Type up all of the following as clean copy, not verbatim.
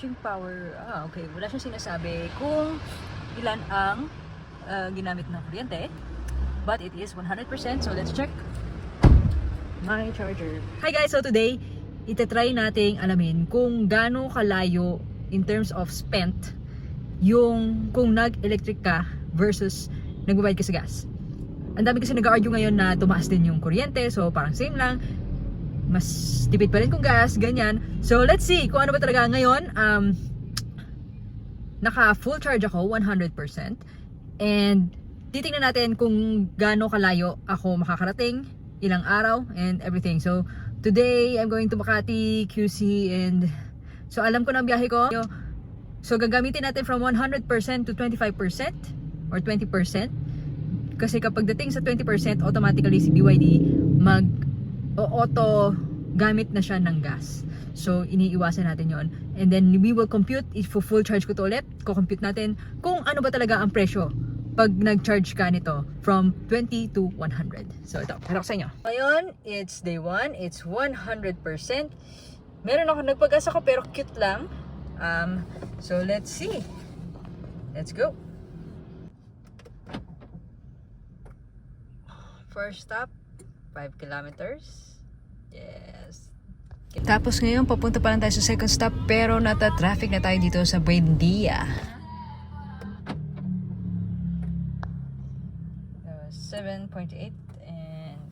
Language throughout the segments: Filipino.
Charging power, okay. Wala siyang sinasabi kung ilan ang ginamit na kuryente. But it is 100%, so let's check my charger. Hi guys, so today, itatry nating alamin kung gaano kalayo in terms of spent yung kung nag-electric ka versus nagbabayad ka sa gas. Ang dami kasi nag-argue ngayon na tumaas din yung kuryente, so parang same lang. Mas tipid pa rin kung gas, ganyan. So, let's see kung ano ba talaga ngayon. Naka full charge ako, 100%. And, titingnan natin kung gaano kalayo ako makakarating, ilang araw, and everything. So, today, I'm going to Makati, QC, and so, alam ko na ang biyahe ko. So, gagamitin natin from 100% to 25% or 20%. Kasi kapag dating sa 20%, automatically si BYD auto gamit na siya ng gas. So, iniiwasan natin yon. And then, we will compute, if full charge ko to ulit, kukompute natin kung ano ba talaga ang presyo pag nag-charge ka nito from 20 to 100. So, ito, harap sa inyo. Ngayon, it's day 1. It's 100%. Meron ako, nagpag-gas ako, pero cute lang. So, let's see. Let's go. First stop, 5 kilometers. Yes. Tapos ngayon, papunta pa lang tayo sa second stop, pero nata-traffic na tayo dito sa Buendia. 7.8 and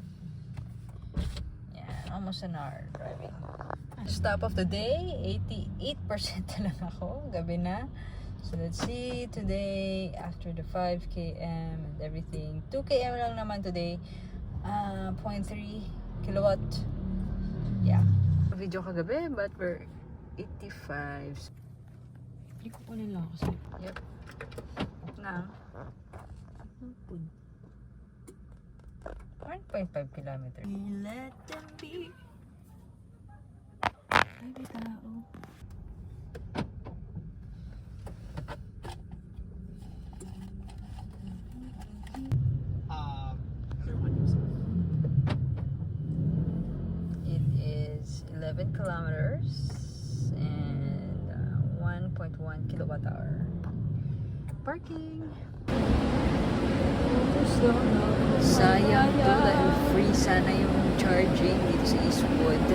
yeah, almost an hour driving. Stop of the day, 88% na lang ako. Gabi na. So let's see, today, after the 5 km and everything, 2 km lang naman today, 0.3 kilowatt. Yeah. Video kagabi, but we're 85. Hindi ko kunin lang kasi. Yep. Na. 1.5 kilometers. Let them be. Ay, may tao. It is 11 kilometers and 1.1 kilowatt hour. Parking. Sayang to dahil free sana yung charging dito sa Eastwood.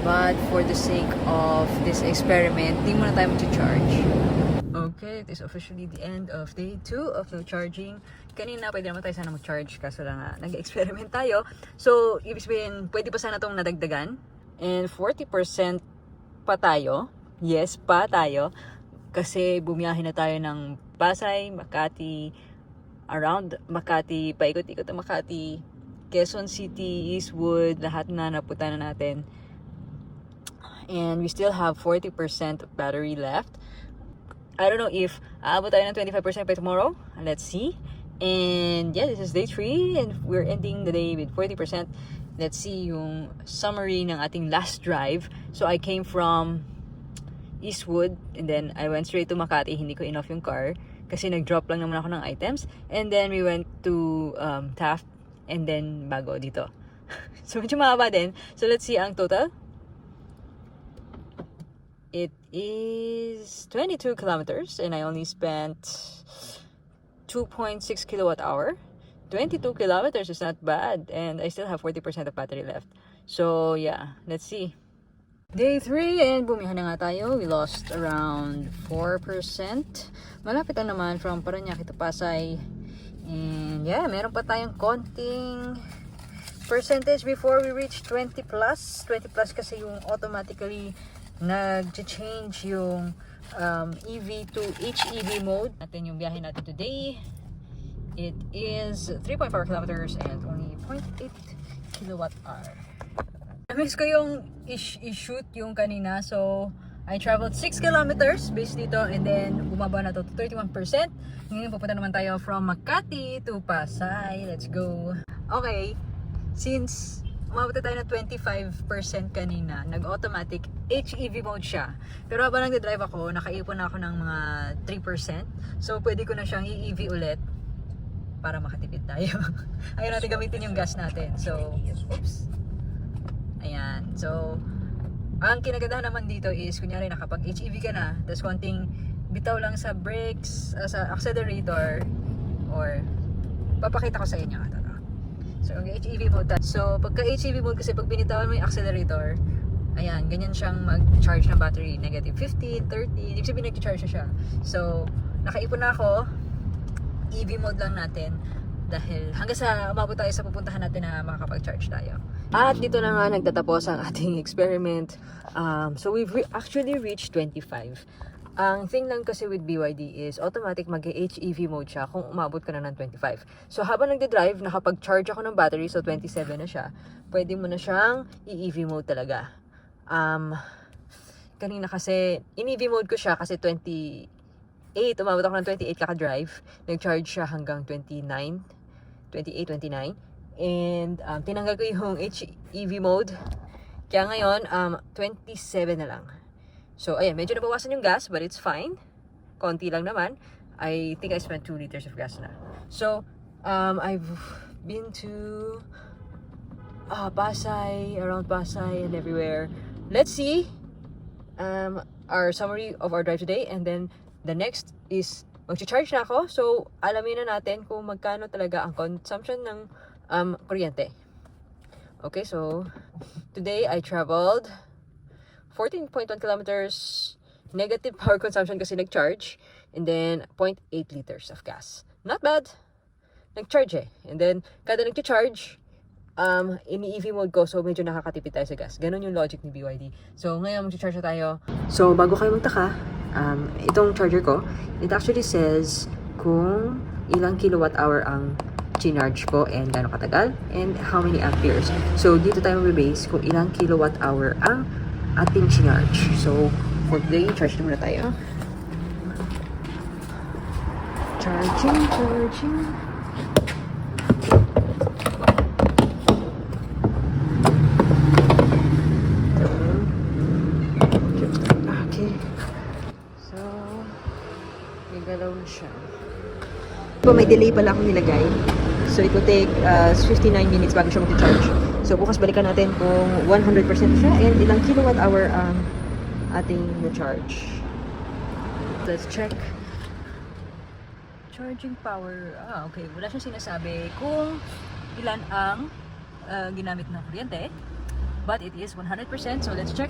But for the sake of this experiment, di muna tayo mag-charge. Okay, it is officially the end of day 2 of the charging. Kanina pwede naman tayo sana mag-charge kaso lang nag-experiment tayo. So, ibig sabihin, pwede pa sana itong nadagdagan. And 40% pa tayo. Yes, pa tayo. Kasi bumiyahe na tayo ng Pasay, Makati, around Makati, paikot-ikot ang Makati, Quezon City, Eastwood, lahat na napunta na natin. And we still have 40% of battery left. I don't know if aabot tayo ng 25% by tomorrow. Let's see. And yeah, this is day 3 and we're ending the day with 40%. Let's see yung summary ng ating last drive. So I came from Eastwood and then I went straight to Makati. Hindi ko enough yung car kasi nag-drop lang naman ako ng items. And then we went to Taft and then bago dito. So medyo mahaba din. So let's see ang total. It is 22 kilometers and I only spent 2.6 kilowatt hour. 22 kilometers is not bad and I still have 40% of battery left. So yeah, let's see. Day 3 and bumiyahe na nga tayo. We lost around 4%. Malapit lang naman from Parañaque to Pasay. And yeah, meron pa tayong konting percentage before we reach 20 plus. 20 plus kasi yung automatically nag-change yung EV to HEV mode. Natin yung biyahe natin today. It is 3.4 kilometers and only 0.8 kilowatt hour. Na-miss ko yung i-shoot yung kanina. So, I traveled 6 kilometers based dito and then bumaba na to 31%. Ngayon pupunta naman tayo from Makati to Pasay. Let's go. Okay, since umabot na tayo na 25% kanina, nag-automatic HEV mode siya. Pero habang nagdadrive ako, nakaipon na ako ng mga 3%. So, pwede ko na siyang i-EV ulit para makatipid tayo. Ayaw natin gamitin yung gas natin. So, oops. Ayan. So, Ang kinagandahan naman dito is, kunyari nakapag HEV ka na, tapos konting bitaw lang sa brakes, sa accelerator, or papakita ko sa inyo. So, HEV mode tayo. So, pagka HEV mode kasi pag binitawan mo yung accelerator, ayan, ganyan siyang mag-charge ng battery. Negative 15, 30, ibig sabihin nag-charge siya. So, nakaipon na ako. EV mode lang natin. Dahil hanggang sa umabot tayo sa pupuntahan natin na makakapag-charge tayo. At dito na nga nagtatapos ang ating experiment. So we've actually reached 25. Ang thing lang kasi with BYD is automatic mag-HEV mode siya kung umabot ka na ng 25. So habang nagde-drive, nakapag-charge ako ng battery, so 27 na siya. Pwede mo na siyang i-EV mode talaga. Kanina kasi, in-EV mode ko siya kasi 28, umabot ako ng 28 kaka-drive. Nag-charge siya hanggang 29. 28, 29. And tinanggal ko yung HEV mode. Kaya ngayon, 27 na lang. So, ayan, medyo nabawasan yung gas, but it's fine. Konti lang naman. I think I spent 2 liters of gas na. So, I've been to Pasay, around Pasay and everywhere. Let's see our summary of our drive today. And then, the next is mag-charge na ako. So, alamin na natin kung magkano talaga ang consumption ng kuryente. Okay, so, today I traveled 14.1 kilometers, negative power consumption kasi nag-charge, and then 0.8 liters of gas. Not bad. Nag-charge eh. And then, kada nag-charge, ini-EV mode ko, so medyo nakakatipid tayo sa gas. Ganon yung logic ni BYD. So, ngayon mag-charge na tayo. So, bago kayo magtaka, itong charger ko, it actually says kung ilang kilowatt hour ang charge ko and gano'ng katagal and how many amperes. So, dito tayo mag-base kung ilang kilowatt hour ang ating charge. So, for today, charge na muna tayo. Charging. Okay. So, may galaw na siya. May delay pala akong nilagay. So, it will take 59 minutes bago siya mag-charge. So, bukas balikan natin kung 100% siya and ilang kilowatt hour ang ating na-charge. Let's check. Charging power. Okay. Wala siyang sinasabi kung ilan ang ginamit ng kuryente. But it is 100%. So, let's check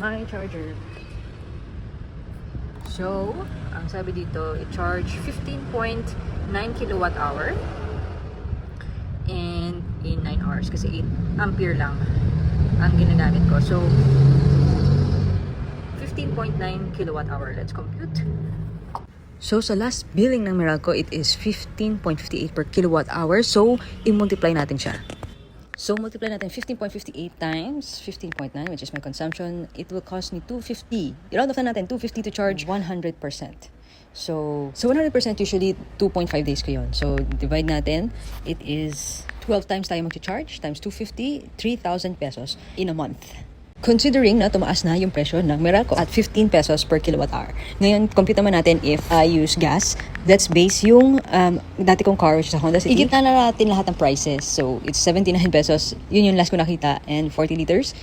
my charger. So, ang sabi dito, i-charge 15.9 kilowatt hour and in 9 hours kasi 8 ampere lang ang ginagamit ko. So, 15.9 kilowatt hour. Let's compute. So, sa last billing ng Meralco, it is 15.58 per kilowatt hour. So, i-multiply natin siya. So, multiply natin 15.58 times 15.9, which is my consumption. It will cost me 250. I-round off na natin, 250 to charge 100%. So 100% usually 2.5 days ko yun. So, divide natin. It is 12 times tayo mag-charge times 250, 3,000 pesos in a month. Considering na tumaas na yung presyo ng Meralco at 15 pesos per kilowatt hour. Ngayon, compute naman natin if I use gas. Let's base yung dati kong car, which is a Honda City. Igit na natin lahat ng prices. So, it's 79 pesos. Yun yung last ko nakita. And 40 liters.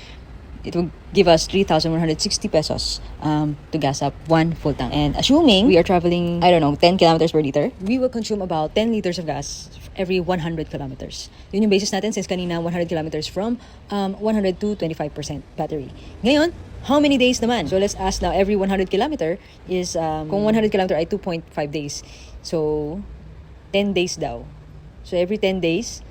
It will give us 3,160 pesos to gas up one full tank. And assuming we are traveling, 10 kilometers per liter, we will consume about 10 liters of gas every 100 kilometers. Yun yung basis natin since kanina 100 kilometers from 100 to 25% battery. Ngayon, how many days naman? So let's ask now, every 100 kilometer is, kung 100 kilometer ay 2.5 days. So, 10 days daw. So every 10 days,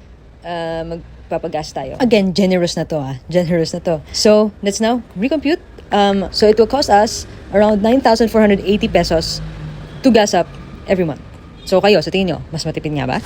magpapagas tayo. Again, generous na to. Generous na to. So, let's now recompute. So it will cost us around 9,480 pesos to gas up every month. So kayo, sa tingin nyo, mas matipid nga ba?